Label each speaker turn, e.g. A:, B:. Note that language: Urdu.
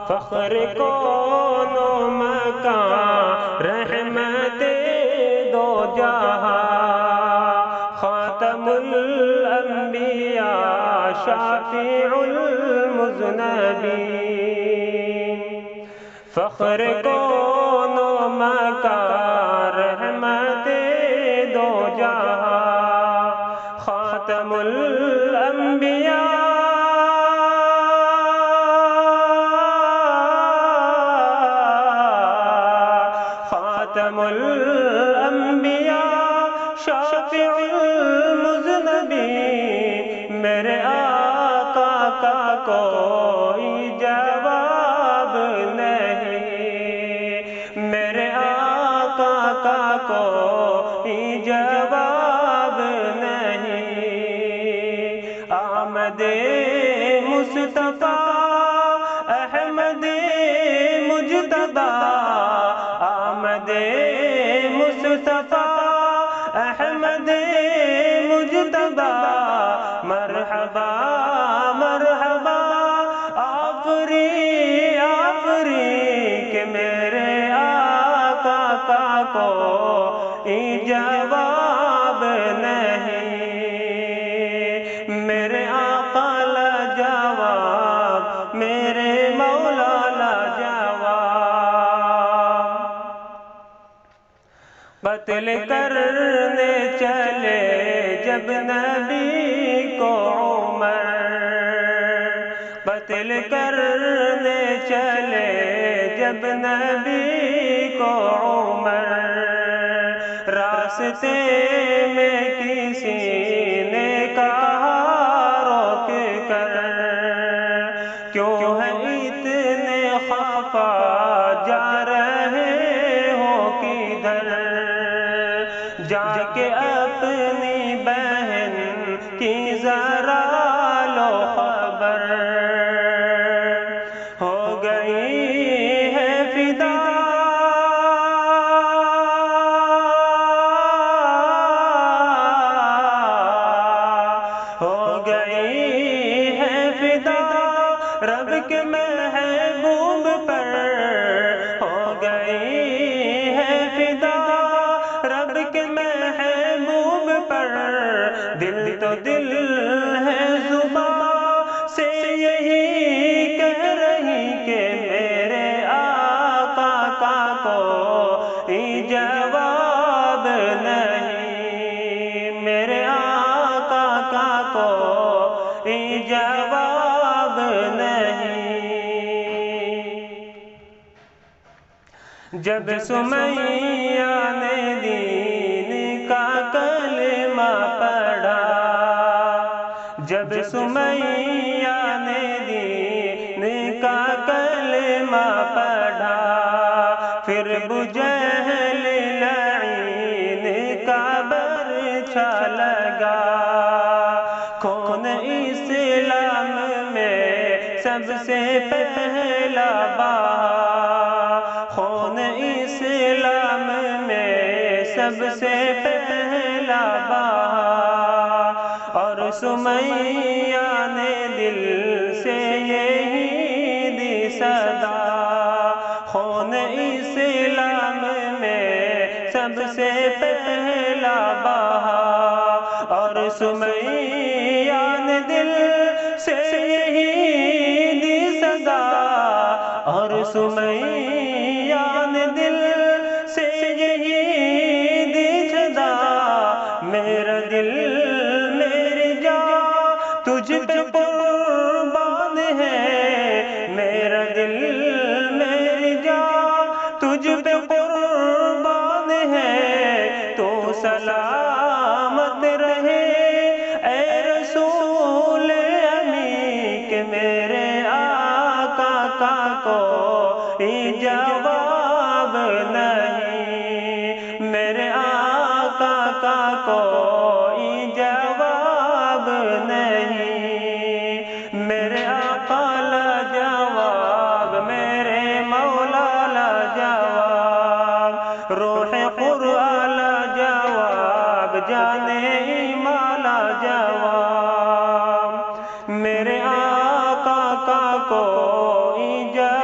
A: فخر کون و مکان رحمت دو جہاں، خاتم الانبیاء شافع المذنبین، فخر کون و مکان رحمت دو جہاں، خاتم الانبیاء خاتم الانبیاء شافع المذنبین، میرے آقا کا کوئی جواب نہیں، میرے آقا کا کوئی جواب نہیں، آمد مصطفیٰ احمد مجتبی، آمد مصطفیٰ احمد مجتبی، مرحبا مرحبا آفری آفری، کہ میرے آقا کا کوئی جواب نہیں، میرے آقا لاجواب، میرے مولا لاجواب، قتل کرنے چلے جب نبی کو عمر، قتل کرنے چلے جب نبی کو عمر، راستے میں کسی نے کہا روک کر، کیوں ہے اتنے خفا جا رہے ہو کدھر، جا کے اپنی بہن کی ذرا لو خبر، ہو گئی ہے فدا ہو گئی ہے فدا رب کے محبوب پر، ہو گئی ہے فدا رب کے محبوب پر، دل تو دل ہے زبان سے یہی کہہ رہی کہ میرے آقا کا کوئی جواب نہیں، میرے آقا کا کوئی جواب نہیں، جب سمیہ نے دین کا کلمہ پڑھا، جب سمیہ نے دین کا کلمہ پڑھا، پھر بجہل لعین کا برچھا لگا، کون اسلام میں سب سے پہلا بہا، خون اسلام میں سب سے پہلا بہا، اور سمیہ نے دل سے یہی دی صدا، خون اسلام میں سب سے پہلا بہا، اور سمیہ نے دل سے یہی دی صدا، اور سمیہ نے دل سے یہی دی صدا، میرا دل میری جان تجھ پہ قربان ہے، میرا دل میری جان تجھ پہ قربان ہے، تو سلامت رہے اے رسول امی، کہ میرے آقا کا کوئی جواب نہیں، میرے آقا کا کوئی جواب نہیں، میرے آقا لاجواب، میرے مولا لاجواب، روح قرآن لاجواب، جانے ایمان لاجواب، میرے آقا کا کوئی جواب